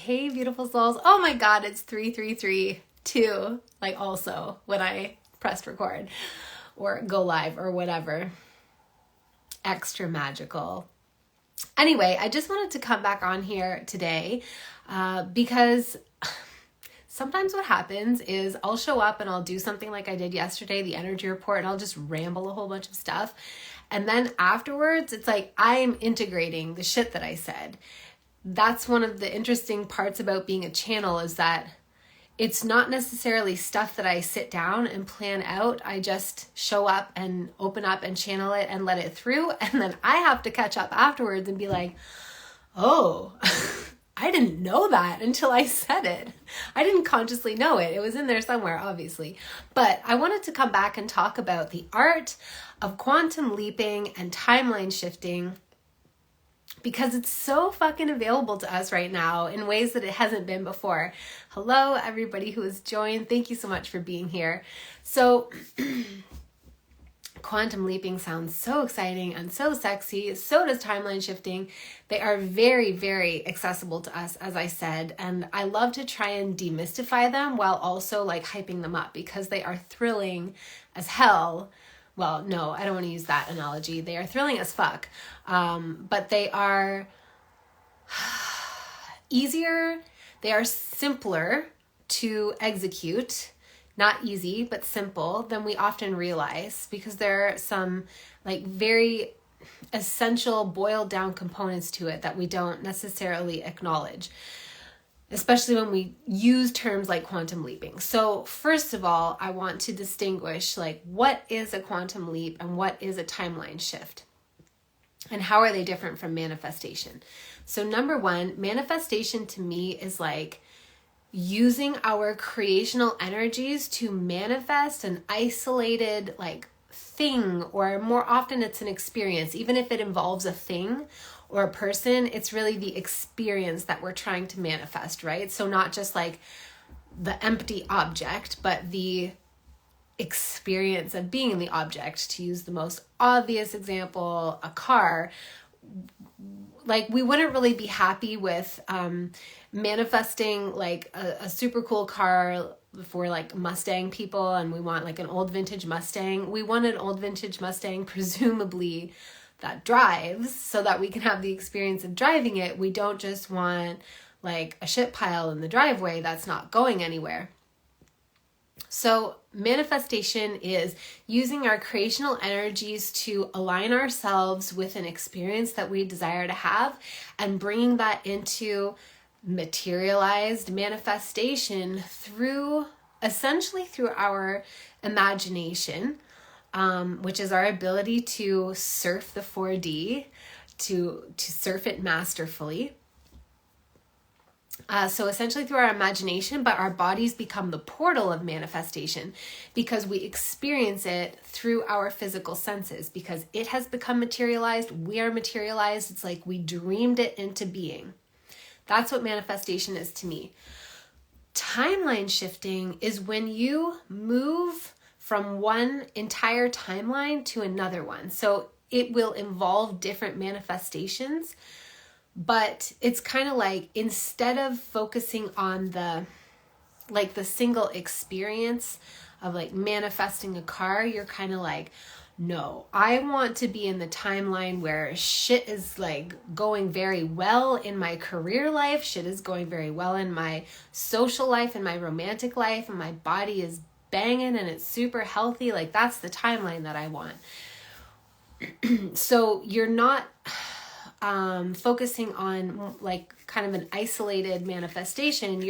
Hey, beautiful souls. Oh my God, it's 3:33 like also when I pressed record or go live or whatever. Extra magical. Anyway, I just wanted to come back on here today because sometimes what happens is I'll show up and I'll do something like I did yesterday, the energy report, and I'll just ramble a whole bunch of stuff. And then afterwards, it's like I'm integrating the shit that I said. That's one of the interesting parts about being a channel, is that it's not necessarily stuff that I sit down and plan out. I just show up and open up and channel it and let it through. And then I have to catch up afterwards and be like, oh, I didn't know that until I said it. I didn't consciously know it. It was in there somewhere, obviously. But I wanted to come back and talk about the art of quantum leaping and timeline shifting, because it's so fucking available to us right now in ways that it hasn't been before. Hello, everybody who has joined. Thank you so much for being here. So quantum leaping sounds so exciting and so sexy. So does timeline shifting. They are very, very accessible to us, as I said. And I love to try and demystify them while also like hyping them up, because they are thrilling as hell. Well, no, I don't want to use that analogy. They are thrilling as fuck. But they are easier. They are simpler to execute. Not easy, but simple than we often realize, because there are some like very essential boiled down components to it that we don't necessarily acknowledge, especially when we use terms like quantum leaping. So first of all, I want to distinguish like what is a quantum leap and what is a timeline shift, and how are they different from manifestation. So number one, manifestation to me is like using our creational energies to manifest an isolated like thing, or more often it's an experience. Even if it involves a thing or a person, it's really the experience that we're trying to manifest, right? So not just like the empty object, but the experience of being in the object. To use the most obvious example, a car. Like we wouldn't really be happy with manifesting like a super cool car for like Mustang people, and we want like an old vintage Mustang. We want an old vintage Mustang, presumably that drives, so that we can have the experience of driving it. We don't just want like a shit pile in the driveway that's not going anywhere. So manifestation is using our creational energies to align ourselves with an experience that we desire to have, and bringing that into materialized manifestation essentially through our imagination, which is our ability to surf the 4D, to surf it masterfully. So essentially through our imagination, but our bodies become the portal of manifestation, because we experience it through our physical senses, because it has become materialized. We are materialized. It's like we dreamed it into being. That's what manifestation is to me. Timeline shifting is when you move from one entire timeline to another one. So it will involve different manifestations, but it's kind of like, instead of focusing on the single experience of like manifesting a car, you're kind of like, no, I want to be in the timeline where shit is like going very well in my career life, shit is going very well in my social life and my romantic life, and my body is banging and it's super healthy. Like that's the timeline that I want. So you're not focusing on like kind of an isolated manifestation.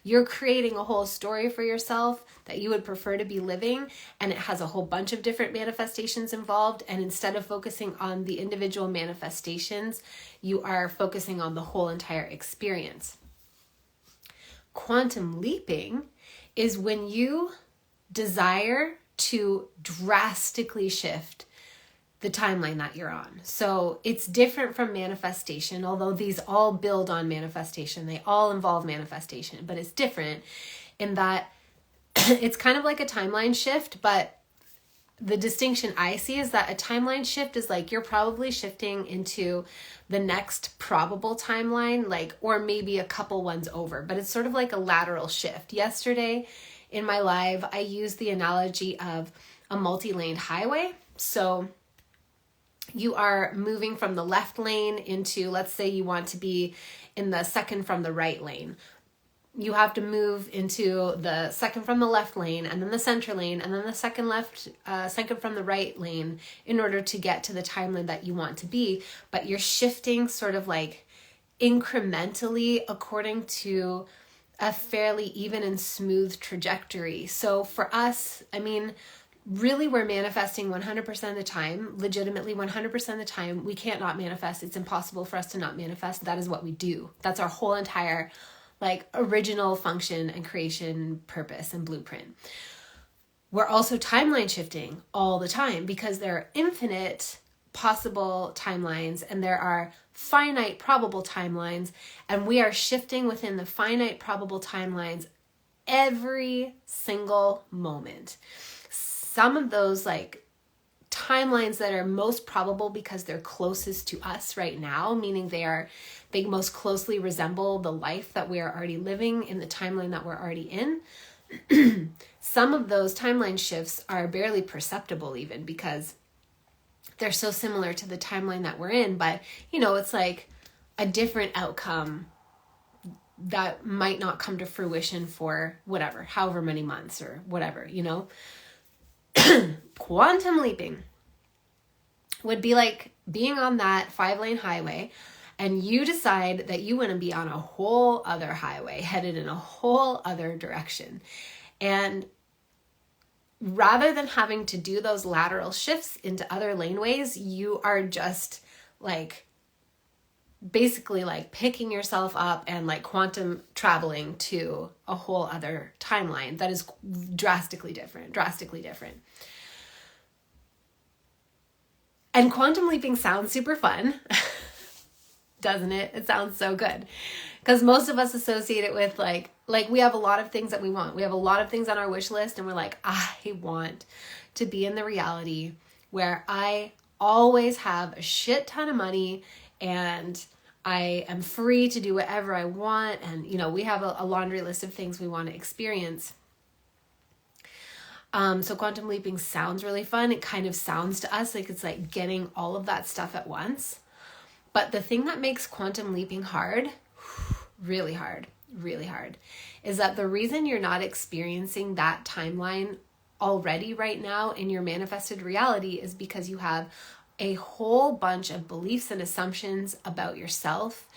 You're creating a whole story for yourself that you would prefer to be living, and it has a whole bunch of different manifestations involved. And instead of focusing on the individual manifestations, you are focusing on the whole entire experience. Quantum leaping is when you desire to drastically shift the timeline that you're on. So it's different from manifestation, although these all build on manifestation. They all involve manifestation, but it's different in that it's kind of like a timeline shift, but the distinction I see is that a timeline shift is like you're probably shifting into the next probable timeline, like, or maybe a couple ones over, but it's sort of like a lateral shift. Yesterday in my live, I used the analogy of a multi-laned highway. So you are moving from the left lane into, let's say you want to be in the second from the right lane. You have to move into the second from the left lane, and then the center lane, and then the second from the right lane in order to get to the timeline that you want to be. But you're shifting sort of like incrementally according to a fairly even and smooth trajectory. So for us, I mean, really we're manifesting 100% of the time, legitimately 100% of the time. We can't not manifest. It's impossible for us to not manifest. That is what we do. That's our whole entire like original function and creation purpose and blueprint. We're also timeline shifting all the time because there are infinite possible timelines and there are finite probable timelines, and we are shifting within the finite probable timelines every single moment. Some of those like timelines that are most probable because they're closest to us right now, meaning they most closely resemble the life that we are already living in the timeline that we're already in. Some of those timeline shifts are barely perceptible even because they're so similar to the timeline that we're in, but it's like a different outcome that might not come to fruition for whatever, however many months or whatever, Quantum leaping would be like being on that 5-lane highway and you decide that you want to be on a whole other highway headed in a whole other direction. And rather than having to do those lateral shifts into other laneways, you are just like basically like picking yourself up and like quantum traveling to a whole other timeline that is drastically different. And quantum leaping sounds super fun, doesn't it? It sounds so good. Because most of us associate it with like we have a lot of things that we want. We have a lot of things on our wish list and we're like, I want to be in the reality where I always have a shit ton of money and I am free to do whatever I want. And, we have a laundry list of things we want to experience. So quantum leaping sounds really fun. It kind of sounds to us like it's like getting all of that stuff at once. But the thing that makes quantum leaping hard, really hard, is that the reason you're not experiencing that timeline already right now in your manifested reality is because you have a whole bunch of beliefs and assumptions about yourself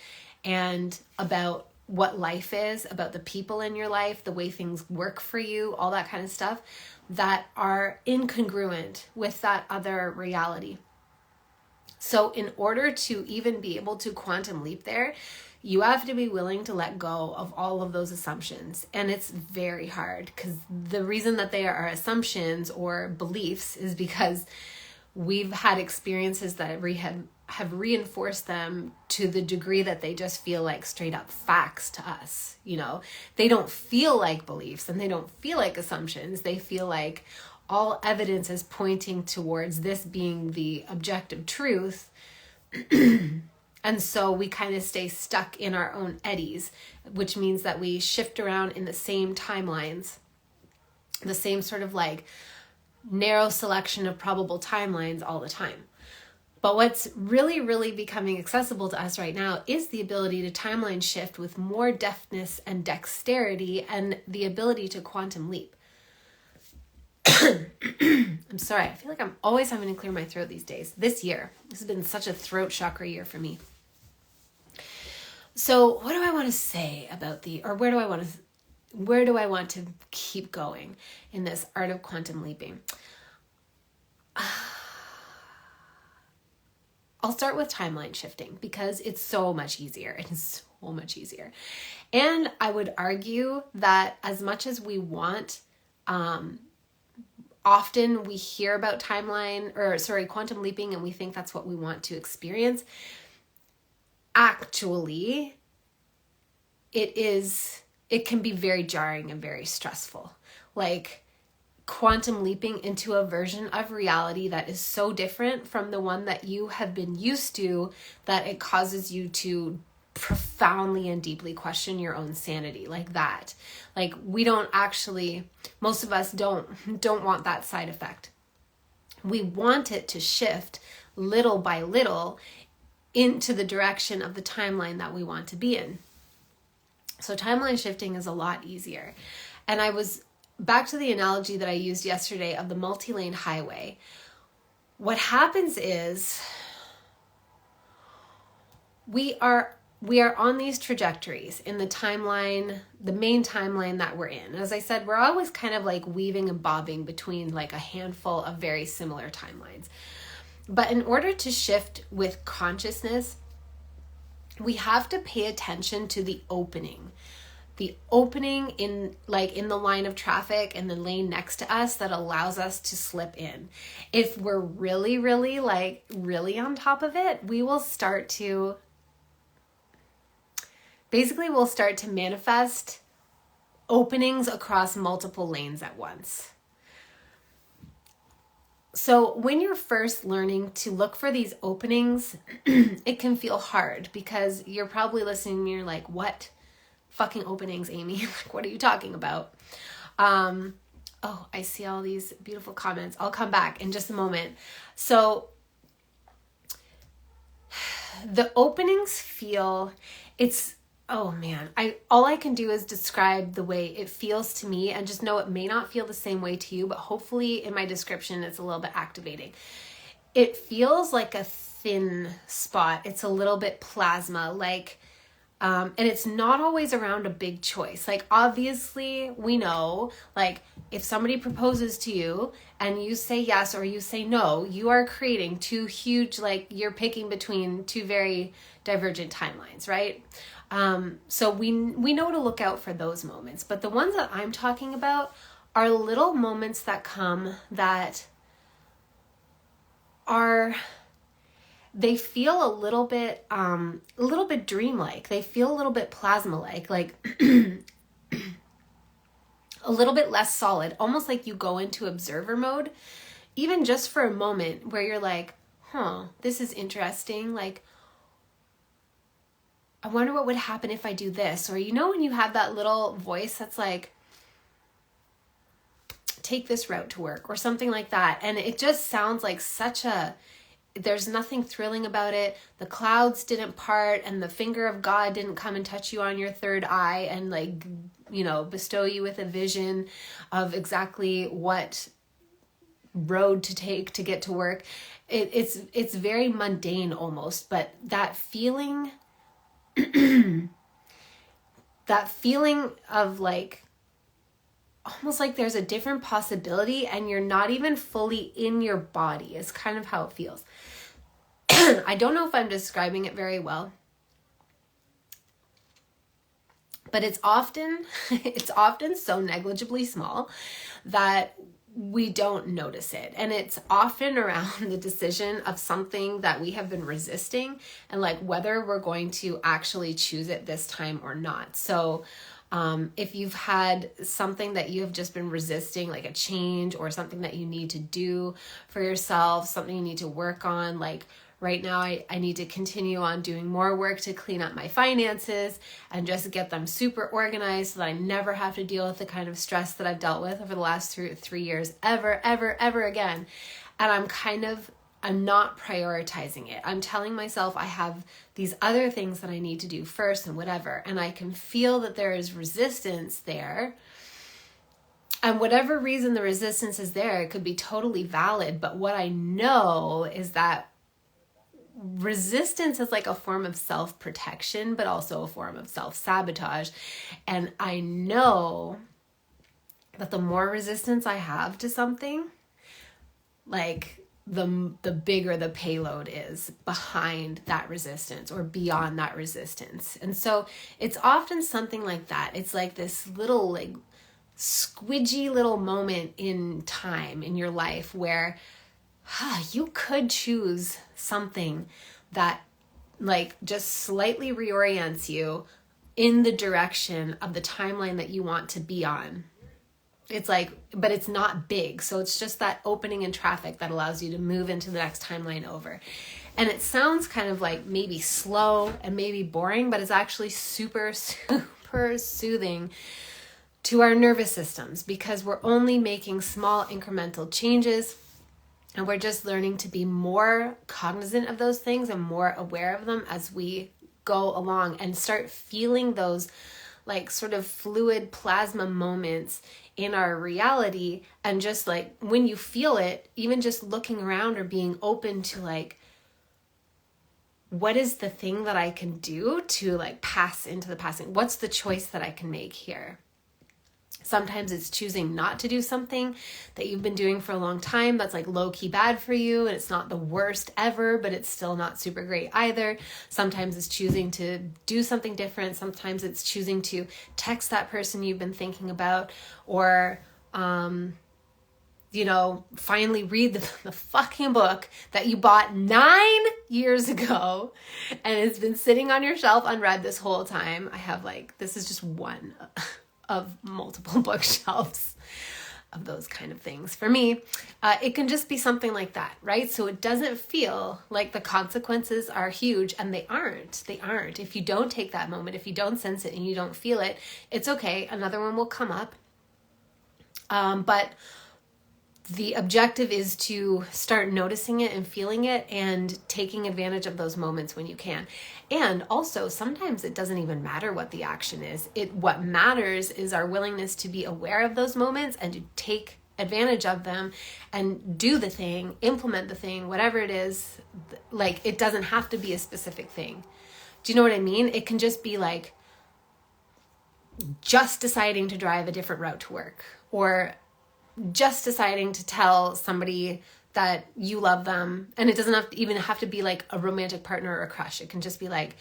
and about what life is, about the people in your life, the way things work for you, all that kind of stuff that are incongruent with that other reality. So in order to even be able to quantum leap there, you have to be willing to let go of all of those assumptions. And it's very hard because the reason that they are assumptions or beliefs is because we've had experiences that have reinforced them to the degree that they just feel like straight up facts to us. They don't feel like beliefs and they don't feel like assumptions. They feel like all evidence is pointing towards this being the objective truth. And so we kind of stay stuck in our own eddies, which means that we shift around in the same timelines, the same sort of like narrow selection of probable timelines all the time. But what's really, really becoming accessible to us right now is the ability to timeline shift with more deftness and dexterity and the ability to quantum leap. I'm sorry, I feel like I'm always having to clear my throat these days. This has been such a throat chakra year for me. So what do I want to say about where do I want to keep going in this art of quantum leaping? I'll start with timeline shifting because it's so much easier. It is so much easier. And I would argue that as much as we want, often we hear about quantum leaping and we think that's what we want to experience. Actually, it can be very jarring and very stressful. Like quantum leaping into a version of reality that is so different from the one that you have been used to that it causes you to profoundly and deeply question your own sanity, like that. Like, we don't actually, most of us don't want that side effect. We want it to shift little by little into the direction of the timeline that we want to be in. So timeline shifting is a lot easier. And I was back to the analogy that I used yesterday of the multi-lane highway. What happens is we are on these trajectories in the timeline, the main timeline that we're in. As I said, we're always kind of like weaving and bobbing between like a handful of very similar timelines. But in order to shift with consciousness, we have to pay attention to the opening in the line of traffic and the lane next to us that allows us to slip in. If we're really, really on top of it, we'll start to manifest openings across multiple lanes at once. So when you're first learning to look for these openings, it can feel hard because you're probably listening and you're like, what fucking openings, Amy? Like, what are you talking about? Oh, I see all these beautiful comments. I'll come back in just a moment. So the openings oh man, all I can do is describe the way it feels to me, and just know it may not feel the same way to you, but hopefully in my description it's a little bit activating. It feels like a thin spot. It's a little bit plasma, and it's not always around a big choice. Like, obviously we know, like, if somebody proposes to you and you say yes or you say no, you are creating two huge, like, you're picking between two very divergent timelines, right? So we know to look out for those moments, but the ones that I'm talking about are little moments that come that they feel a little bit dreamlike. They feel a little bit plasma-like, like a little bit less solid, almost like you go into observer mode, even just for a moment where you're like, this is interesting. Like, I wonder what would happen if I do this. Or, when you have that little voice that's like, take this route to work or something like that. And it just sounds like there's nothing thrilling about it. The clouds didn't part and the finger of God didn't come and touch you on your third eye and bestow you with a vision of exactly what road to take to get to work. It's very mundane almost, but that feeling of like, almost like there's a different possibility and you're not even fully in your body is kind of how it feels. I don't know if I'm describing it very well, but it's often so negligibly small that we don't notice it. And it's often around the decision of something that we have been resisting and like whether we're going to actually choose it this time or not. So if you've had something that you have just been resisting, like a change or something that you need to do for yourself, something you need to work on, like right now I need to continue on doing more work to clean up my finances and just get them super organized so that I never have to deal with the kind of stress that I've dealt with over the last 3 years ever again. And I'm not prioritizing it. I'm telling myself I have these other things that I need to do first and whatever. And I can feel that there is resistance there. And whatever reason the resistance is there, it could be totally valid. But what I know is that resistance is like a form of self-protection, but also a form of self-sabotage. And I know that the more resistance I have to something, like the bigger the payload is behind that resistance or beyond that resistance. And so it's often something like that. It's like this little like squidgy little moment in time in your life where you could choose something that like just slightly reorients you in the direction of the timeline that you want to be on. It's like, but it's not big. So it's just that opening in traffic that allows you to move into the next timeline over. And it sounds kind of like maybe slow and maybe boring, but it's actually super, super soothing to our nervous systems, because we're only making small incremental changes, and we're just learning to be more cognizant of those things and more aware of them as we go along, and start feeling those like sort of fluid plasma moments in our reality. And just like when you feel it, even just looking around or being open to like, what is the thing that I can do to like pass into the passing? What's the choice that I can make here? Sometimes it's choosing not to do something that you've been doing for a long time that's like low-key bad for you, and it's not the worst ever, but it's still not super great either. Sometimes it's choosing to do something different. Sometimes it's choosing to text that person you've been thinking about, or finally read the fucking book that you bought 9 years ago and it's been sitting on your shelf unread this whole time. I have this is just one of multiple bookshelves of those kind of things. For me, it can just be something like that, right? So it doesn't feel like the consequences are huge, and they aren't. They aren't. If you don't take that moment, if you don't sense it and you don't feel it, it's okay. Another one will come up. But the objective is to start noticing it and feeling it and taking advantage of those moments when you can. And also, sometimes it doesn't even matter what the action is. What matters is our willingness to be aware of those moments and to take advantage of them and do the thing, implement the thing, whatever it is. Like, it doesn't have to be a specific thing. Do you know what I mean? It can just be like just deciding to drive a different route to work, or just deciding to tell somebody that you love them. And it doesn't even have to be like a romantic partner or a crush. It can just be like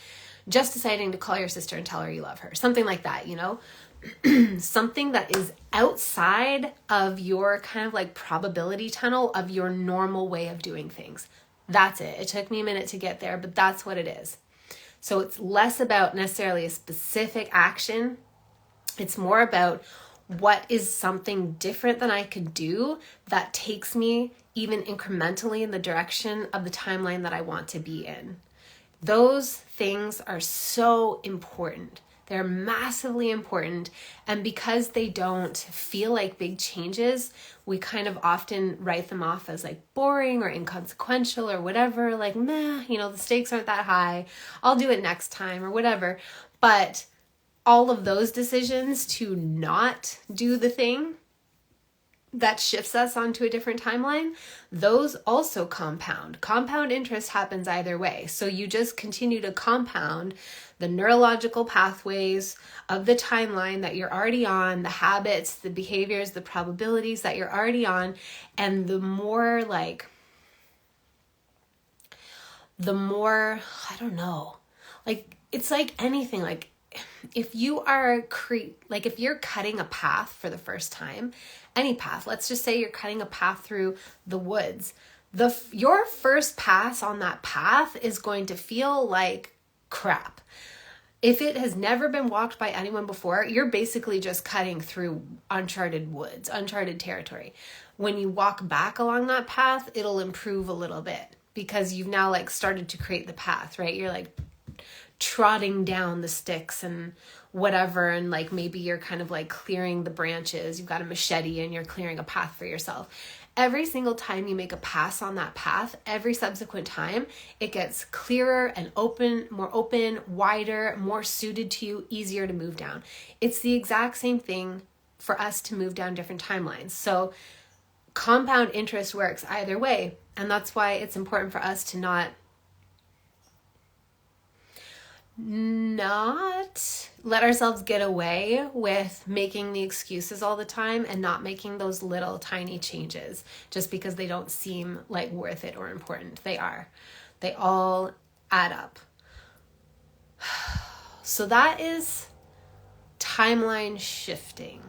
just deciding to call your sister and tell her you love her. Something like that, something that is outside of your kind of like probability tunnel of your normal way of doing things. That's it. It took me a minute to get there, but that's what it is. So it's less about necessarily a specific action. It's more about what is something different than I could do that takes me even incrementally in the direction of the timeline that I want to be in. Those things are so important. They're massively important. And because they don't feel like big changes, we kind of often write them off as like boring or inconsequential or whatever, like, meh, the stakes aren't that high. I'll do it next time or whatever. But all of those decisions to not do the thing that shifts us onto a different timeline, those also compound. Compound interest happens either way. So you just continue to compound the neurological pathways of the timeline that you're already on, the habits, the behaviors, the probabilities that you're already on. And the more, I don't know, it's like anything, if you are if you're cutting a path for the first time, any path, let's just say you're cutting a path through the woods, your first pass on that path is going to feel like crap. If it has never been walked by anyone before, you're basically just cutting through uncharted woods, uncharted territory. When you walk back along that path, it'll improve a little bit because you've now started to create the path, right? You're trotting down the sticks and whatever, and maybe you're kind of clearing the branches. You've got a machete and you're clearing a path for yourself. Every single time you make a pass on that path, every subsequent time, it gets clearer and more open, wider, more suited to you, easier to move down. It's the exact same thing for us to move down different timelines. So compound interest works either way. And that's why it's important for us to not let ourselves get away with making the excuses all the time and not making those little tiny changes just because they don't seem worth it or important. They are. They all add up. So that is timeline shifting.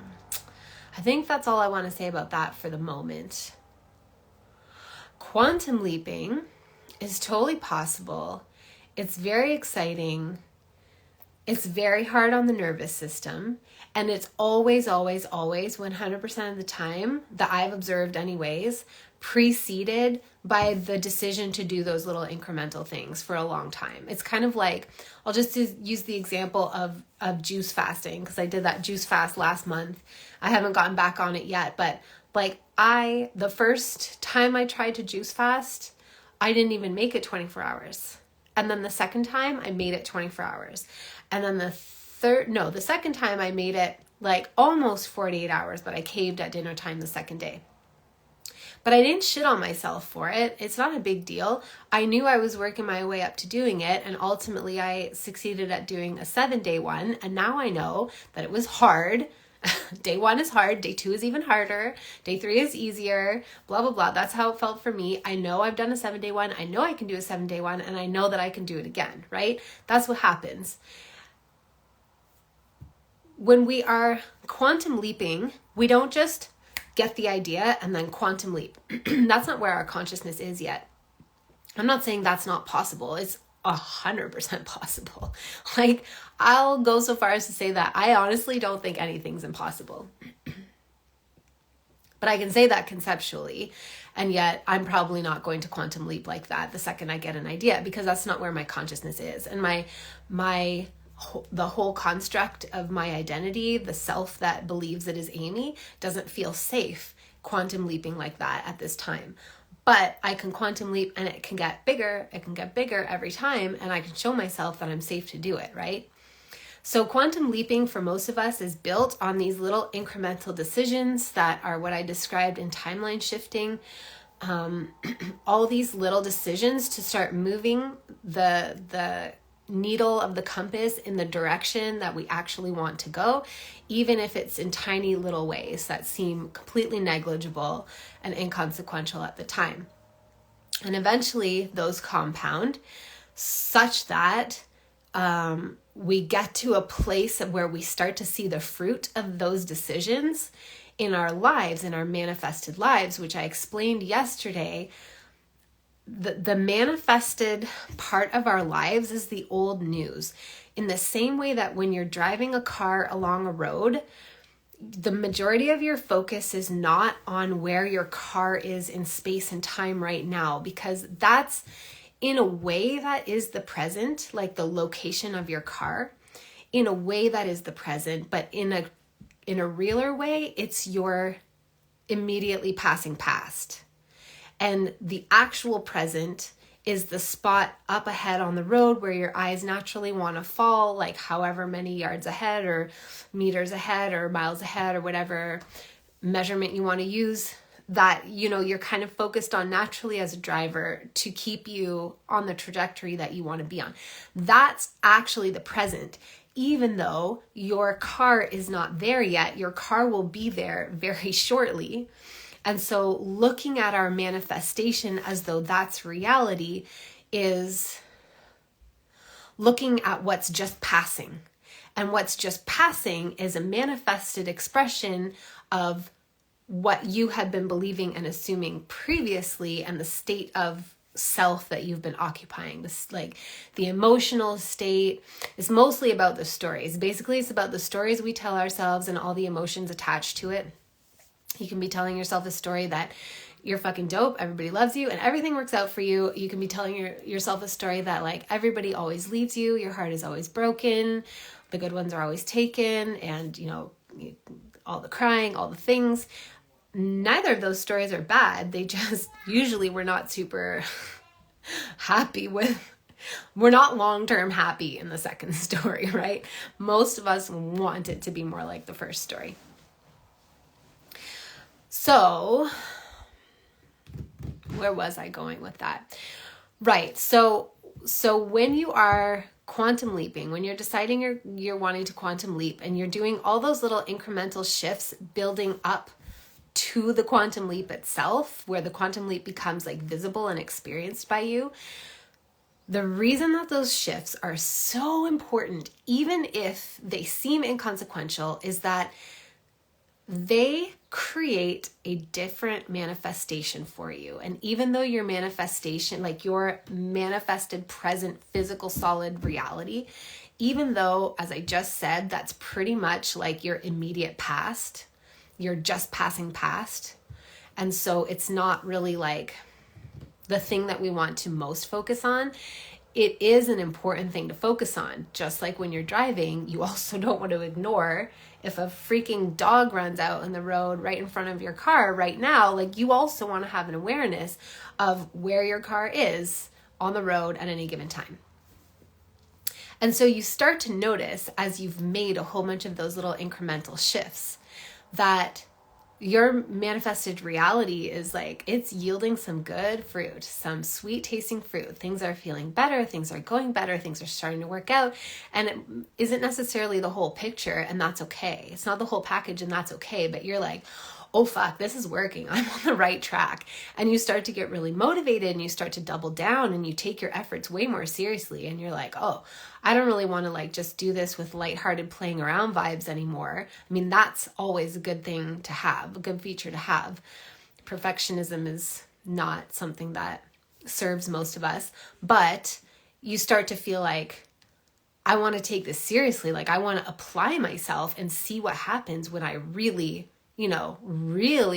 I think that's all I want to say about that for the moment. Quantum leaping is totally possible. It's very exciting. It's very hard on the nervous system. And it's always, always, always 100% of the time that I've observed anyways, preceded by the decision to do those little incremental things for a long time. It's kind of like, I'll just use the example of juice fasting, because I did that juice fast last month. I haven't gotten back on it yet, but like the first time I tried to juice fast, I didn't even make it 24 hours. And then the second time I made it 24 hours. And then the second time I made it like almost 48 hours, but I caved at dinner time the second day. But I didn't shit on myself for it. It's not a big deal. I knew I was working my way up to doing it, and ultimately I succeeded at doing a 7-day one. And now I know that it was hard. Day 1 is hard. Day 2 is even harder. Day 3 is easier. Blah, blah, blah. That's how it felt for me. I know I've done a 7-day one. I know I can do a 7-day one, and I know that I can do it again, right? That's what happens. When we are quantum leaping, we don't just get the idea and then quantum leap. That's not where our consciousness is yet. I'm not saying that's not possible. It's 100% possible. Like, I'll go so far as to say that I honestly don't think anything's impossible. But I can say that conceptually, and yet I'm probably not going to quantum leap like that the second I get an idea, because that's not where my consciousness is. And the whole construct of my identity, the self that believes it is Amy, doesn't feel safe quantum leaping like that at this time. But I can quantum leap, and it can get bigger. It can get bigger every time, and I can show myself that I'm safe to do it, right? So quantum leaping for most of us is built on these little incremental decisions that are what I described in timeline shifting. All these little decisions to start moving the needle of the compass in the direction that we actually want to go, even if it's in tiny little ways that seem completely negligible and inconsequential at the time. And eventually those compound such that we get to a place where we start to see the fruit of those decisions in our lives, in our manifested lives, which I explained yesterday. The manifested part of our lives is the old news. In the same way that when you're driving a car along a road, the majority of your focus is not on where your car is in space and time right now, because that's, in a way, that is the present, like the location of your car. In a way, that is the present, but in a realer way, it's your immediately passing past. And the actual present is the spot up ahead on the road where your eyes naturally want to fall, like however many yards ahead or meters ahead or miles ahead or whatever measurement you want to use, that, you know, you're kind of focused on naturally as a driver to keep you on the trajectory that you want to be on. That's actually the present. Even though your car is not there yet, your car will be there very shortly. And so looking at our manifestation as though that's reality is looking at what's just passing. And what's just passing is a manifested expression of what you had been believing and assuming previously, and the state of self that you've been occupying. This, like, the emotional state is mostly about the stories. Basically, it's about the stories we tell ourselves and all the emotions attached to it. You can be telling yourself a story that you're fucking dope, everybody loves you, and everything works out for you. You can be telling yourself a story that, like, everybody always leaves you, your heart is always broken, the good ones are always taken, and, you know, all the crying, all the things. Neither of those stories are bad. They just, usually we're not super happy with, we're not long-term happy in the second story, right? Most of us want it to be more like the first story. So, where was I going with that? Right. So when you are quantum leaping, when you're deciding you're wanting to quantum leap, and you're doing all those little incremental shifts building up to the quantum leap itself, where the quantum leap becomes like visible and experienced by you, the reason that those shifts are so important, even if they seem inconsequential, is that they create a different manifestation for you. And even though your manifestation, like your manifested present physical solid reality, even though, as I just said, that's pretty much like your immediate past. You're just passing past. And so it's not really like the thing that we want to most focus on. It is an important thing to focus on. Just like when you're driving, you also don't want to ignore if a freaking dog runs out in the road right in front of your car right now. Like, you also want to have an awareness of where your car is on the road at any given time. And so you start to notice, as you've made a whole bunch of those little incremental shifts, that your manifested reality is like, it's yielding some good fruit, some sweet tasting fruit. Things are feeling better. Things are going better. Things are starting to work out. And it isn't necessarily the whole picture, and that's okay. It's not the whole package, and that's okay. But you're like, oh fuck, this is working. I'm on the right track. And you start to get really motivated, and you start to double down, and you take your efforts way more seriously. And you're like, oh, I don't really want to like just do this with lighthearted playing around vibes anymore. I mean, that's always a good thing to have, a good feature to have. Perfectionism is not something that serves most of us, but you start to feel like, I want to take this seriously. Like, I want to apply myself and see what happens when I really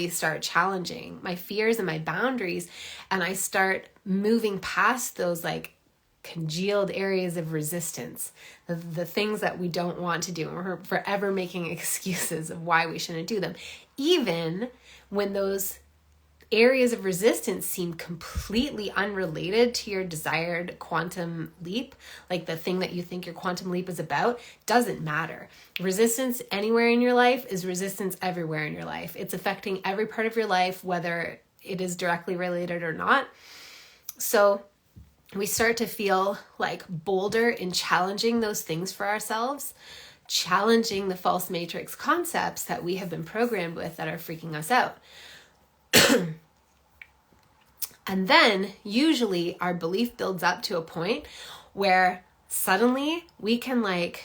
start challenging my fears and my boundaries. And I start moving past those like congealed areas of resistance, the things that we don't want to do. And we're forever making excuses of why we shouldn't do them. Even when those areas of resistance seem completely unrelated to your desired quantum leap, like the thing that you think your quantum leap is about, doesn't matter. Resistance anywhere in your life is resistance everywhere in your life. It's affecting every part of your life, whether it is directly related or not. So we start to feel like bolder in challenging those things for ourselves, challenging the false matrix concepts that we have been programmed with that are freaking us out. And then usually our belief builds up to a point where suddenly we can like,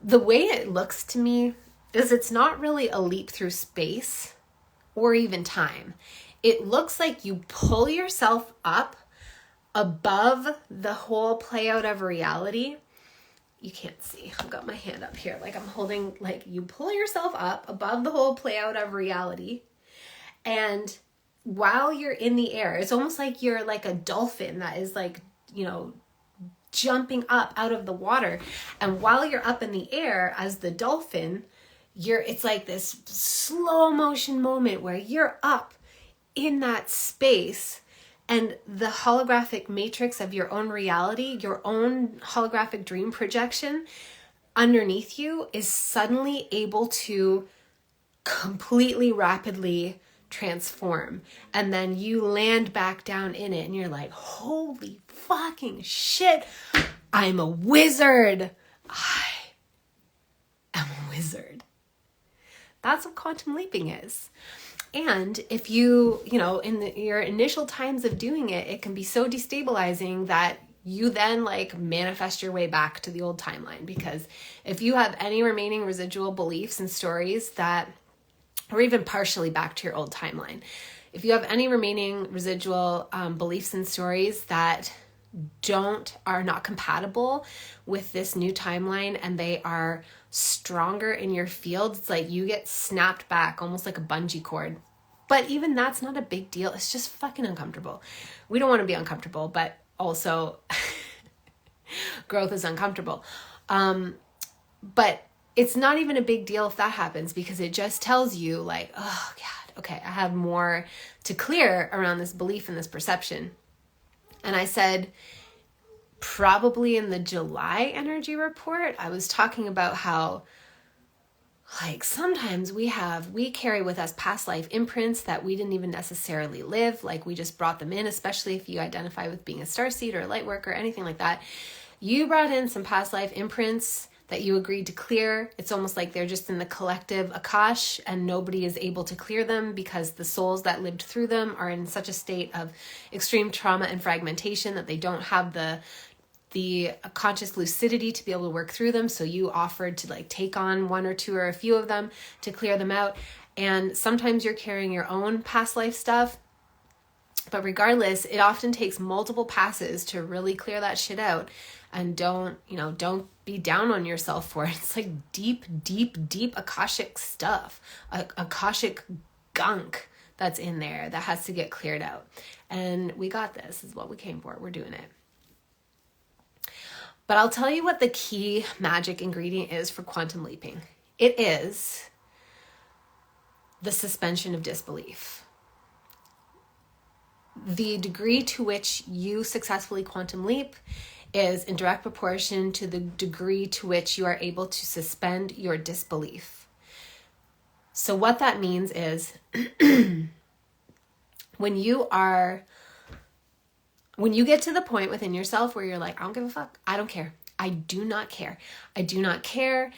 the way it looks to me is it's not really a leap through space or even time. It looks like you pull yourself up above the whole play out of reality. You can't see. I've got my hand up here. Like I'm holding, like you pull yourself up above the whole play out of reality. And while you're in the air, it's almost like you're like a dolphin that is like, jumping up out of the water. And while you're up in the air as the dolphin, it's like this slow motion moment where you're up in that space, and the holographic matrix of your own reality, your own holographic dream projection underneath you is suddenly able to completely rapidly transform. And then you land back down in it and you're like, holy fucking shit, I'm a wizard. I am a wizard. That's what quantum leaping is. And if you, in your initial times of doing it, it can be so destabilizing that you then like manifest your way back to the old timeline. Because if you have any remaining residual beliefs and stories that, or even partially back to your old timeline, if you have any remaining residual beliefs and stories that are not compatible with this new timeline and they are stronger in your field, it's like you get snapped back almost like a bungee cord. But even that's not a big deal. It's just fucking uncomfortable. We don't want to be uncomfortable, but also growth is uncomfortable. But it's not even a big deal if that happens, because it just tells you like, oh God, okay, I have more to clear around this belief and this perception. And I said, probably in the July energy report, I was talking about how like sometimes we carry with us past life imprints that we didn't even necessarily live. Like we just brought them in, especially if you identify with being a starseed or a light worker or anything like that. You brought in some past life imprints that you agreed to clear. It's almost like they're just in the collective Akash and nobody is able to clear them because the souls that lived through them are in such a state of extreme trauma and fragmentation that they don't have the conscious lucidity to be able to work through them. So you offered to like take on one or two or a few of them to clear them out. And sometimes you're carrying your own past life stuff. But regardless, it often takes multiple passes to really clear that shit out. And don't be down on yourself for it. It's like deep, deep, deep Akashic stuff, Akashic gunk that's in there that has to get cleared out. And we got this. This is what we came for. We're doing it. But I'll tell you what the key magic ingredient is for quantum leaping. It is the suspension of disbelief. The degree to which you successfully quantum leap is in direct proportion to the degree to which you are able to suspend your disbelief. So what that means is when you get to the point within yourself where you're like, I don't give a fuck. I don't care. I do not care. I do not care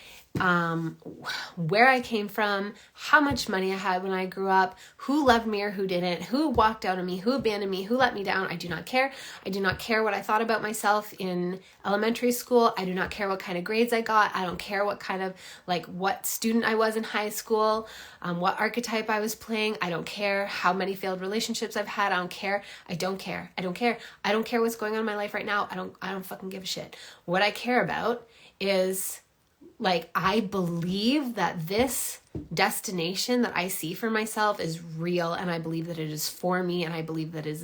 where I came from, how much money I had when I grew up, who loved me or who didn't, who walked out on me, who abandoned me, who let me down. I do not care. I do not care what I thought about myself in elementary school. I do not care what kind of grades I got. I don't care what kind of, what student I was in high school, what archetype I was playing. I don't care how many failed relationships I've had. I don't care. I don't care. I don't care. I don't care what's going on in my life right now. I don't fucking give a shit. What I care about is, I believe that this destination that I see for myself is real, and I believe that it is for me, and I believe that it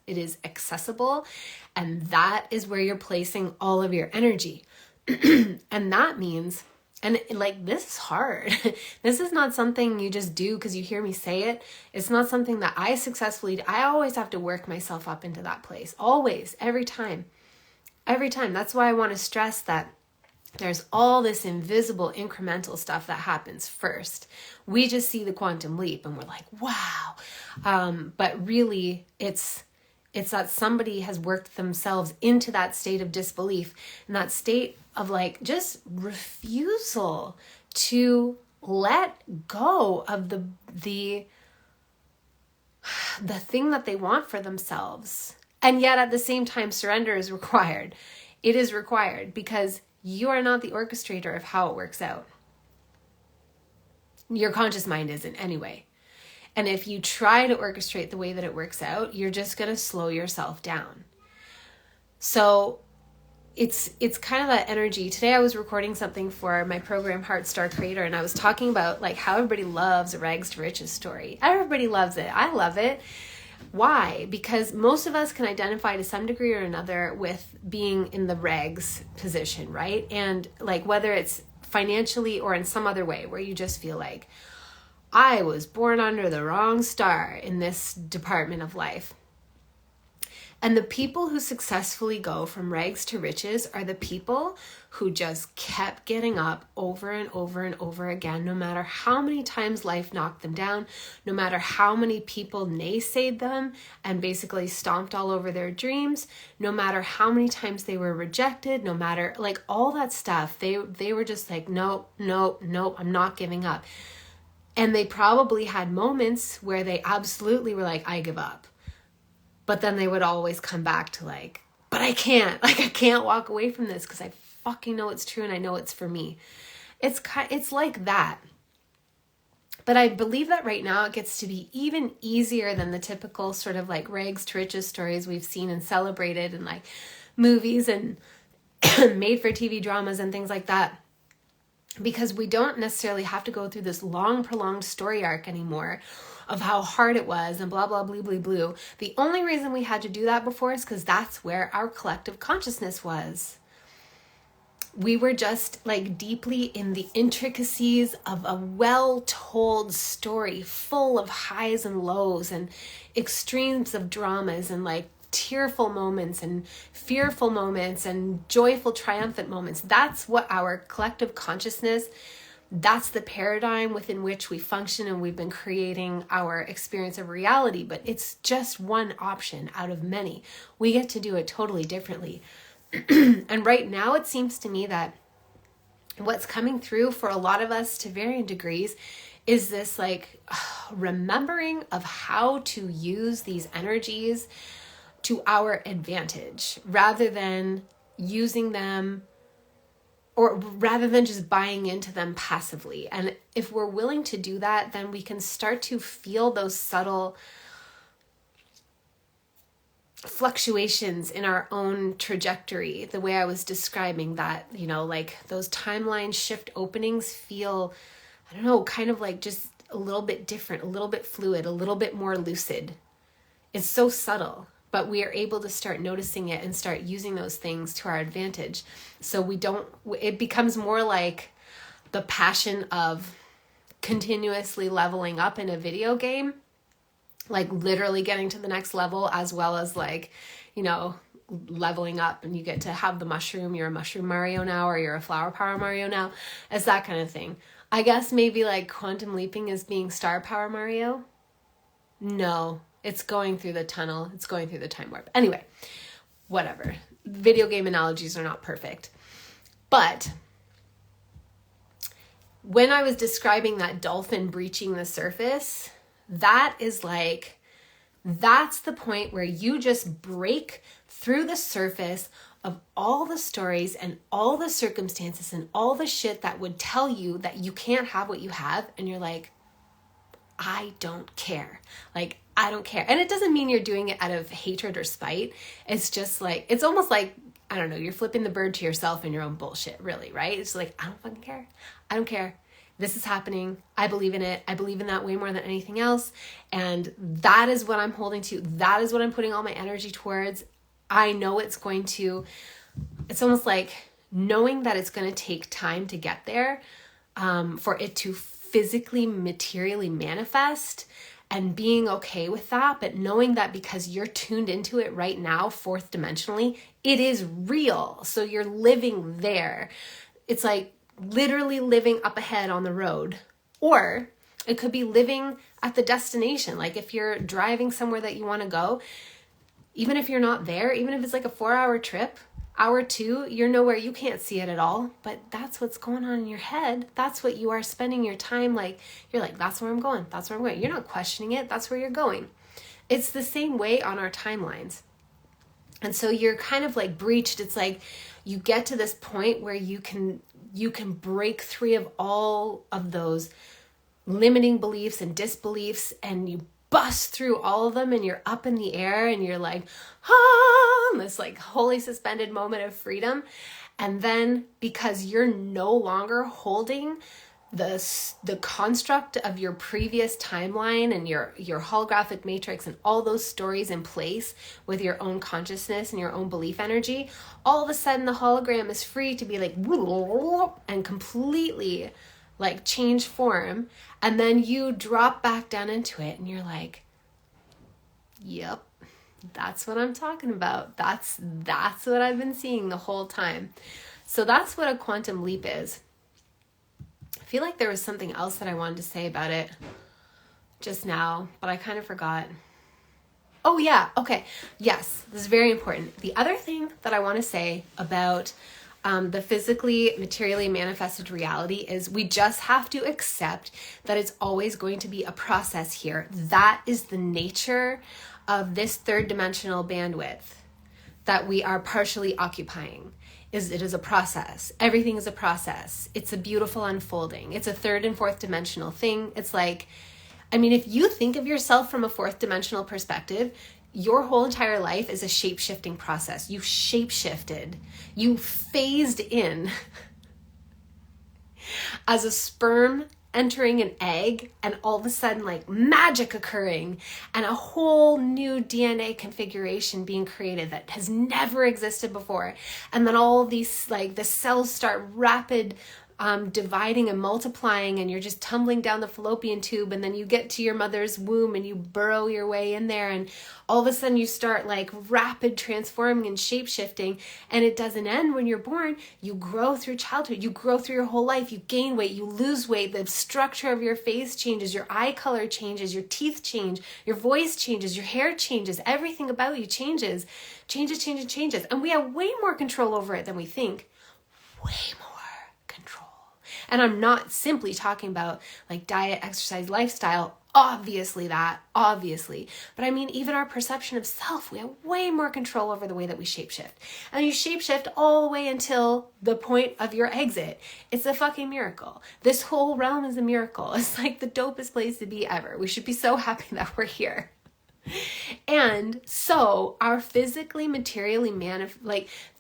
is accessible, and that is where you're placing all of your energy. And that means, and this is hard. This is not something you just do because you hear me say it. It's not something that I successfully do. I always have to work myself up into that place. Always, every time. That's why I want to stress that there's all this invisible incremental stuff that happens first. We just see the quantum leap and we're like, wow. But really it's that somebody has worked themselves into that state of disbelief and that state of just refusal to let go of the thing that they want for themselves. And yet at the same time, surrender is required. It is required because you are not the orchestrator of how it works out. Your conscious mind isn't anyway. And if you try to orchestrate the way that it works out, you're just going to slow yourself down. So it's kind of that energy. Today I was recording something for my program Heart Star Creator, and I was talking about how everybody loves a rags to riches story. Everybody loves it. I love it. Why? Because most of us can identify to some degree or another with being in the rags position, right? And whether it's financially or in some other way where you just feel like, I was born under the wrong star in this department of life. And the people who successfully go from rags to riches are the people who just kept getting up over and over and over again, no matter how many times life knocked them down, no matter how many people naysayed them and basically stomped all over their dreams, no matter how many times they were rejected, no matter all that stuff, they were just no, I'm not giving up. And they probably had moments where they absolutely were I give up. But then they would always come back to but I can't, I can't walk away from this because I fucking know it's true and I know it's for me. It's like that. But I believe that right now it gets to be even easier than the typical sort of rags to riches stories we've seen and celebrated in movies and made for TV dramas and things like that. Because we don't necessarily have to go through this long, prolonged story arc anymore of how hard it was and blah, blah, blah, blah, blah. The only reason we had to do that before is because that's where our collective consciousness was. We were just deeply in the intricacies of a well-told story full of highs and lows and extremes of dramas and tearful moments and fearful moments and joyful, triumphant moments. That's what our collective consciousness, that's the paradigm within which we function, and we've been creating our experience of reality, but it's just one option out of many. We get to do it totally differently. And right now it seems to me that what's coming through for a lot of us to varying degrees is this remembering of how to use these energies to our advantage rather than using them or rather than just buying into them passively. And if we're willing to do that, then we can start to feel those subtle fluctuations in our own trajectory, the way I was describing that, you know, like those timeline shift openings feel, I don't know, kind of like just a little bit different, a little bit fluid, a little bit more lucid. It's so subtle, but we are able to start noticing it and start using those things to our advantage. So it becomes more like the passion of continuously leveling up in a video game, like literally getting to the next level, as well as like, you know, leveling up and you get to have the mushroom. You're a mushroom Mario now, or you're a flower power Mario now. It's that kind of thing. I guess maybe like quantum leaping is being star power Mario. No, it's going through the tunnel. It's going through the time warp. Anyway, whatever. Video game analogies are not perfect. But when I was describing that dolphin breaching the surface, that is like, that's the point where you just break through the surface of all the stories and all the circumstances and all the shit that would tell you that you can't have what you have. And you're like, I don't care. Like, I don't care. And it doesn't mean you're doing it out of hatred or spite. It's just like, it's almost like, I don't know, you're flipping the bird to yourself in your own bullshit, really, right? It's like, I don't fucking care. I don't care. This is happening. I believe in it. I believe in that way more than anything else. And that is what I'm holding to. That is what I'm putting all my energy towards. I know it's almost like knowing that it's going to take time to get there, for it to physically, materially manifest, and being okay with that, but knowing that because you're tuned into it right now, fourth dimensionally, it is real. So you're living there. It's like literally living up ahead on the road, or it could be living at the destination. Like if you're driving somewhere that you want to go, even if you're not there, even if it's like a 4-hour trip, hour 2, you're nowhere, you can't see it at all, but that's what's going on in your head. That's what you are spending your time, like, you're like, that's where I'm going. That's where I'm going. You're not questioning it. That's where you're going. It's the same way on our timelines. And so you're kind of like breached. It's like you get to this point where you can break free of all of those limiting beliefs and disbeliefs, and you bust through all of them, and you're up in the air, and you're like, this like holy suspended moment of freedom. And then because you're no longer holding the construct of your previous timeline and your holographic matrix and all those stories in place with your own consciousness and your own belief energy, all of a sudden the hologram is free to be like, and completely like change form. And then you drop back down into it and you're like, yep, that's what I'm talking about. That's what I've been seeing the whole time. So that's what a quantum leap is. I feel like there was something else that I wanted to say about it just now, but I kind of forgot. Oh yeah, okay. Yes, this is very important. The other thing that I want to say about the physically, materially manifested reality is we just have to accept that it's always going to be a process here. That is the nature of this third dimensional bandwidth that we are partially occupying. It is a process. Everything is a process. It's a beautiful unfolding. It's a third and fourth dimensional thing. It's like, I mean, if you think of yourself from a fourth dimensional perspective, your whole entire life is a shape-shifting process. You shape-shifted. You phased in as a sperm entering an egg, and all of a sudden like magic occurring and a whole new DNA configuration being created that has never existed before. And then all these, like, the cells start rapid dividing and multiplying, and you're just tumbling down the fallopian tube, and then you get to your mother's womb and you burrow your way in there, and all of a sudden you start like rapid transforming and shape-shifting, and it doesn't end when you're born. You grow through childhood, you grow through your whole life, you gain weight, you lose weight, the structure of your face changes, your eye color changes, your teeth change, your voice changes, your hair changes, everything about you changes, and we have way more control over it than we think. Way more control. And I'm not simply talking about like diet, exercise, lifestyle, obviously, but I mean, even our perception of self, we have way more control over the way that we shapeshift. And you shapeshift all the way until the point of your exit. It's a fucking miracle. This whole realm is a miracle. It's like the dopest place to be ever. We should be so happy that we're here. And so our physically, materially,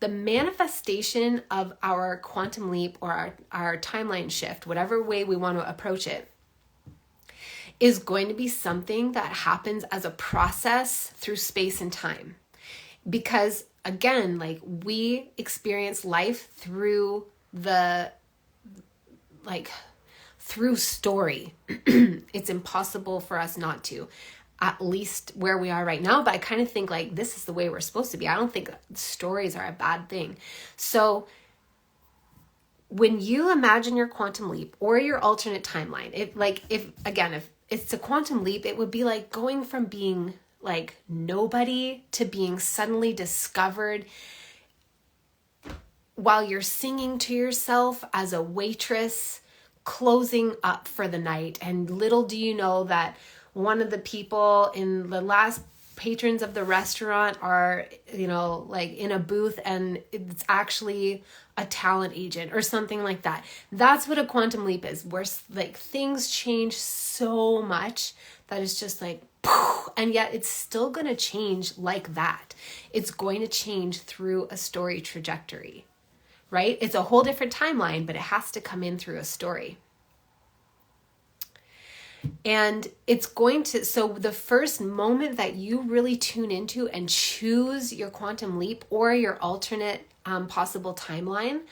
the manifestation of our quantum leap or our timeline shift, whatever way we want to approach it, is going to be something that happens as a process through space and time. Because again, like, we experience life through through story. It's impossible for us not to, at least where we are right now. But I kind of think like this is the way we're supposed to be. I don't think stories are a bad thing. So when you imagine your quantum leap or your alternate timeline, if it's a quantum leap, it would be like going from being like nobody to being suddenly discovered while you're singing to yourself as a waitress, closing up for the night. And little do you know that one of the people in the last patrons of the restaurant are, like in a booth, and it's actually a talent agent or something like that. That's what a quantum leap is, where like things change so much that it's just like, and yet it's still going to change like that. It's going to change through a story trajectory, right? It's a whole different timeline, but it has to come in through a story. And it's going to, so the first moment that you really tune into and choose your quantum leap or your alternate possible timeline,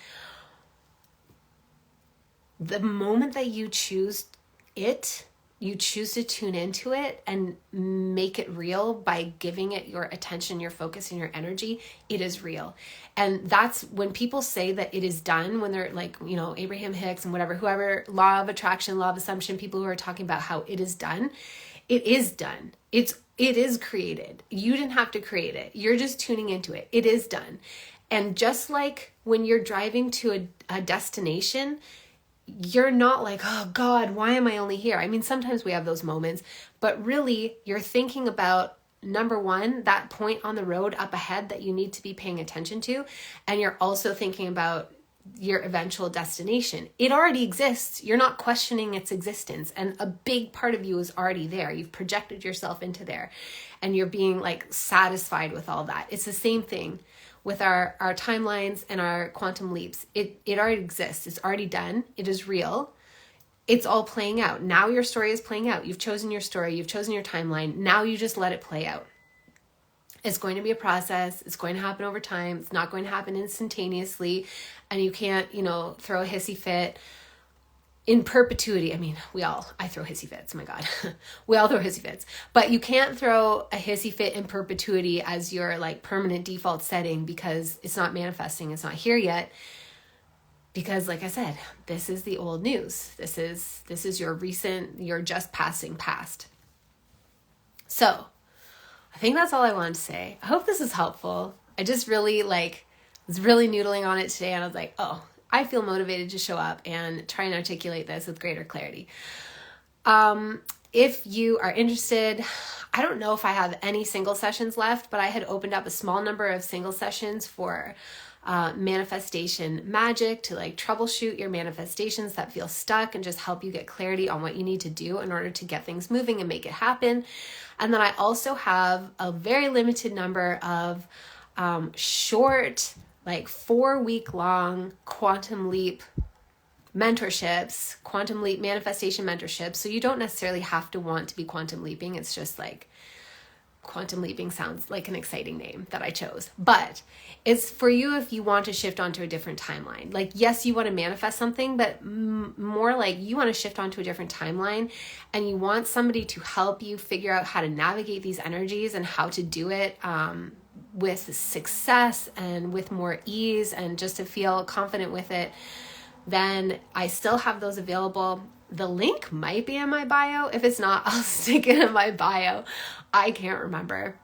the moment that you choose it, you choose to tune into it and make it real by giving it your attention, your focus, and your energy, it is real. And that's when people say that it is done, when they're like, Abraham Hicks and whoever, law of attraction, law of assumption, people who are talking about how it is done, it is done. It is created. You didn't have to create it. You're just tuning into it. It is done. And just like when you're driving to a destination, you're not like, oh God, why am I only here? I mean, sometimes we have those moments, but really you're thinking about, number one, that point on the road up ahead that you need to be paying attention to. And you're also thinking about your eventual destination. It already exists. You're not questioning its existence. And a big part of you is already there. You've projected yourself into there and you're being like satisfied with all that. It's the same thing with our timelines and our quantum leaps. It already exists. It's already done. It is real. It's all playing out. Now your story is playing out. You've chosen your story. You've chosen your timeline. Now you just let it play out. It's going to be a process. It's going to happen over time. It's not going to happen instantaneously. And you can't, throw a hissy fit in perpetuity. I mean, I throw hissy fits. My God, we all throw hissy fits, but you can't throw a hissy fit in perpetuity as your like permanent default setting, because it's not manifesting. It's not here yet. Because like I said, this is the old news. This is your just passing past. So I think that's all I wanted to say. I hope this is helpful. I just really was really noodling on it today, and I was like, oh, I feel motivated to show up and try and articulate this with greater clarity. If you are interested, I don't know if I have any single sessions left, but I had opened up a small number of single sessions for manifestation magic to like troubleshoot your manifestations that feel stuck and just help you get clarity on what you need to do in order to get things moving and make it happen. And then I also have a very limited number of short, like 4-week long quantum leap mentorships, quantum leap manifestation mentorships. So you don't necessarily have to want to be quantum leaping. It's just like quantum leaping sounds like an exciting name that I chose, but it's for you if you want to shift onto a different timeline. Like, yes, you want to manifest something, but more like you want to shift onto a different timeline and you want somebody to help you figure out how to navigate these energies and how to do it with success and with more ease and just to feel confident with it. Then I still have those available. The link might be in my bio. If it's not, I'll stick it in my bio. I can't remember.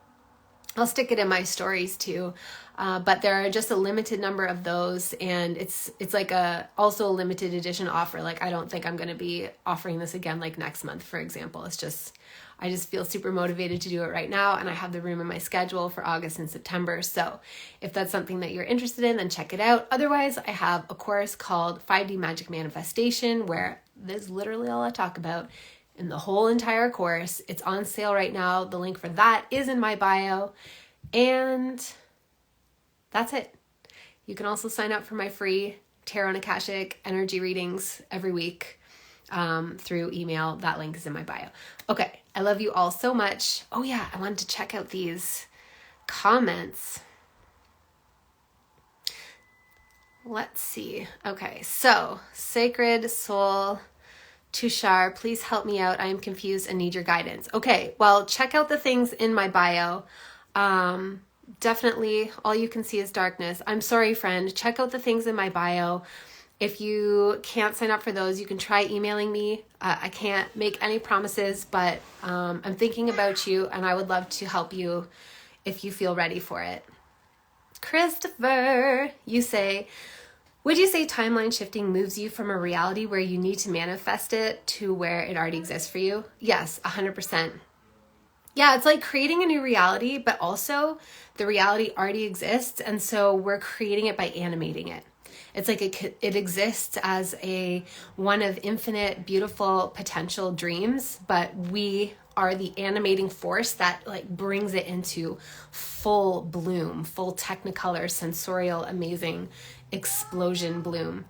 I'll stick it in my stories too. But there are just a limited number of those, and it's like also a limited edition offer. Like, I don't think I'm going to be offering this again like next month, for example. I just feel super motivated to do it right now, and I have the room in my schedule for August and September. So if that's something that you're interested in, then check it out. Otherwise, I have a course called 5D Magic Manifestation, where this is literally all I talk about. in the whole entire course. It's on sale right now. The link for that is in my bio. And that's it. You can also sign up for my free Tarot and Akashic energy readings every week through email. That link is in my bio. Okay, I love you all so much. Oh yeah, I wanted to check out these comments. Let's see. Okay, so Sacred Soul Tushar, please help me out. I am confused and need your guidance. Okay, well, check out the things in my bio. Definitely, all you can see is darkness. I'm sorry, friend. Check out the things in my bio. If you can't sign up for those, you can try emailing me. I can't make any promises, but I'm thinking about you, and I would love to help you if you feel ready for it. Christopher, you say, would you say timeline shifting moves you from a reality where you need to manifest it to where it already exists for you? Yes, 100%. Yeah, it's like creating a new reality, but also the reality already exists, and so we're creating it by animating it. It's like it exists as one of infinite, beautiful potential dreams, but we are the animating force that like brings it into full bloom, full technicolor, sensorial, amazing explosion bloom.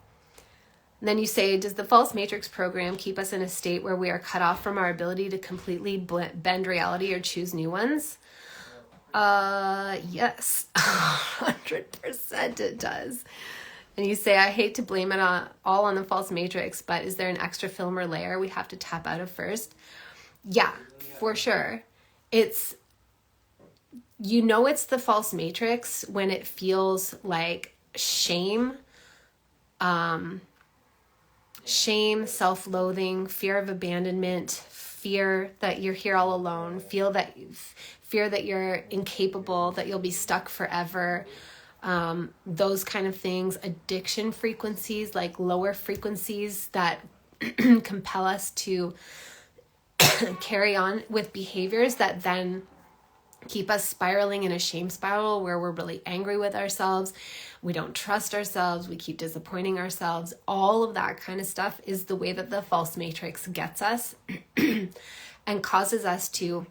And then you say, does the false matrix program keep us in a state where we are cut off from our ability to completely bend reality or choose new ones? Yes, 100% it does. And you say, I hate to blame it all on the false matrix, but is there an extra film or layer we have to tap out of first? Yeah, for sure. It's the false matrix when it feels like shame, self-loathing, fear of abandonment, fear that you're here all alone, fear that you're incapable, that you'll be stuck forever. Those kind of things, addiction frequencies, like lower frequencies that compel us to carry on with behaviors that then keep us spiraling in a shame spiral where we're really angry with ourselves. We don't trust ourselves. We keep disappointing ourselves. All of that kind of stuff is the way that the false matrix gets us and causes us to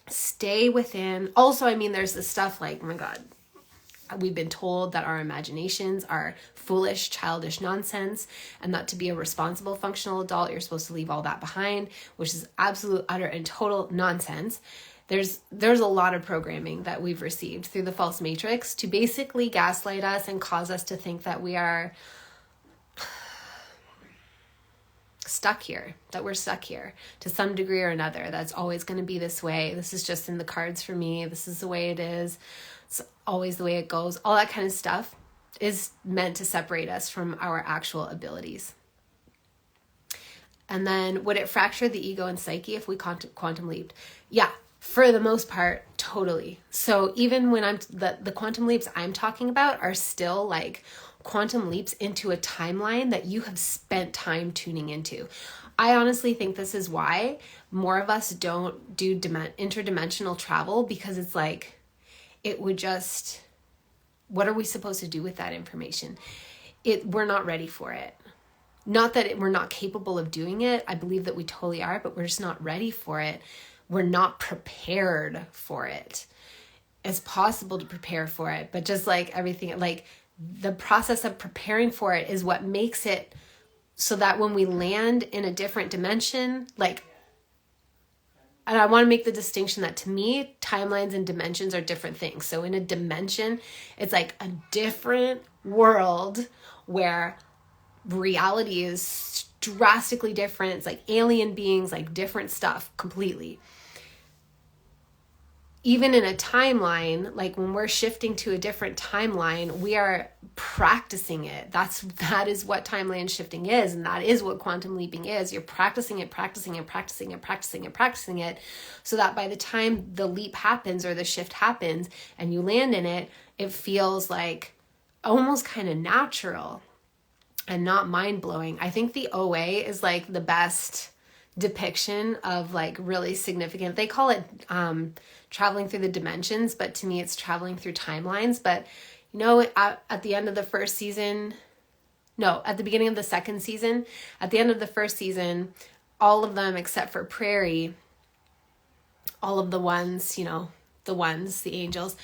stay within. Also, I mean, there's this stuff like, oh my God, we've been told that our imaginations are foolish, childish nonsense, and that to be a responsible, functional adult, you're supposed to leave all that behind, which is absolute, utter, and total nonsense. There's a lot of programming that we've received through the false matrix to basically gaslight us and cause us to think that we are stuck here, that we're stuck here to some degree or another. That's always going to be this way. This is just in the cards for me. This is the way it is. It's always the way it goes. All that kind of stuff is meant to separate us from our actual abilities. And then would it fracture the ego and psyche if we quantum leaped? Yeah, for the most part, totally. So even when the quantum leaps I'm talking about are still like quantum leaps into a timeline that you have spent time tuning into. I honestly think this is why more of us don't do interdimensional travel, because it's like, it would just, what are we supposed to do with that information? We're not ready for it. Not that we're not capable of doing it. I believe that we totally are, but we're just not ready for it. We're not prepared for it. It's possible to prepare for it, but just like everything, like the process of preparing for it is what makes it so that when we land in a different dimension, like, and I want to make the distinction that to me, timelines and dimensions are different things. So in a dimension, it's like a different world where reality is drastically different. It's like alien beings, like different stuff completely. Even in a timeline, like when we're shifting to a different timeline, we are practicing it. That is what timeline shifting is, and that is what quantum leaping is. You're practicing it, so that by the time the leap happens or the shift happens and you land in it, it feels like almost kind of natural and not mind-blowing. I think the OA is like the best depiction of like really significant. They call it traveling through the dimensions, but to me it's traveling through timelines. But you know, at the end of the first season, no, at the beginning of the second season, at the end of the first season, all of them except for Prairie, all of the ones, the angels,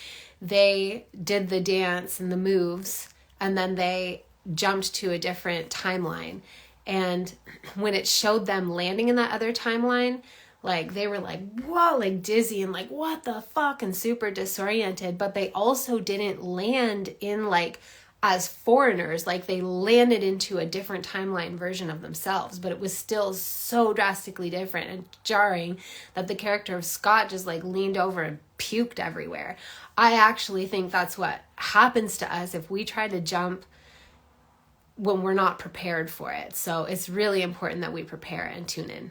they did the dance and the moves, and then they jumped to a different timeline. And when it showed them landing in that other timeline, like they were like, whoa, like dizzy and like, what the fuck, and super disoriented. But they also didn't land in like as foreigners, like they landed into a different timeline version of themselves, but it was still so drastically different and jarring that the character of Scott just like leaned over and puked everywhere. I actually think that's what happens to us if we try to jump when we're not prepared for it. So it's really important that we prepare and tune in.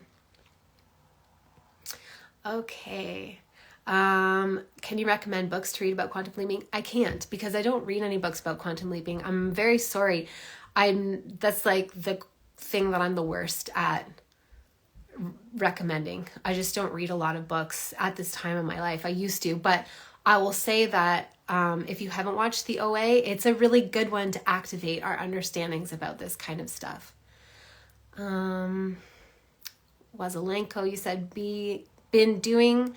Okay. Can you recommend books to read about quantum leaping? I can't, because I don't read any books about quantum leaping. I'm very sorry. That's like the thing that I'm the worst at recommending. I just don't read a lot of books at this time in my life. I used to, but I will say that if you haven't watched the OA, it's a really good one to activate our understandings about this kind of stuff. Wazelenko, you said been doing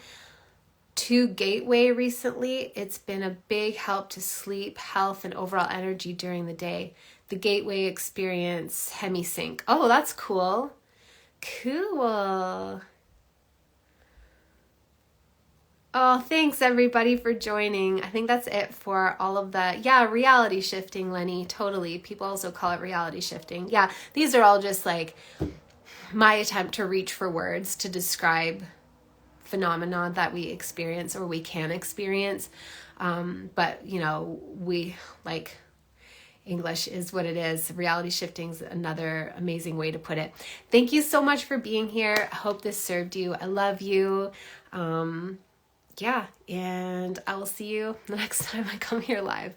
2 Gateway recently. It's been a big help to sleep, health, and overall energy during the day. The Gateway experience hemisync. Oh, that's cool. Cool. Oh, thanks everybody for joining. I think that's it for all of the, reality shifting, Lenny. Totally. People also call it reality shifting. Yeah, these are all just like my attempt to reach for words to describe phenomena that we experience or we can experience. But, we like English is what it is. Reality shifting is another amazing way to put it. Thank you so much for being here. I hope this served you. I love you. And I will see you the next time I come here live.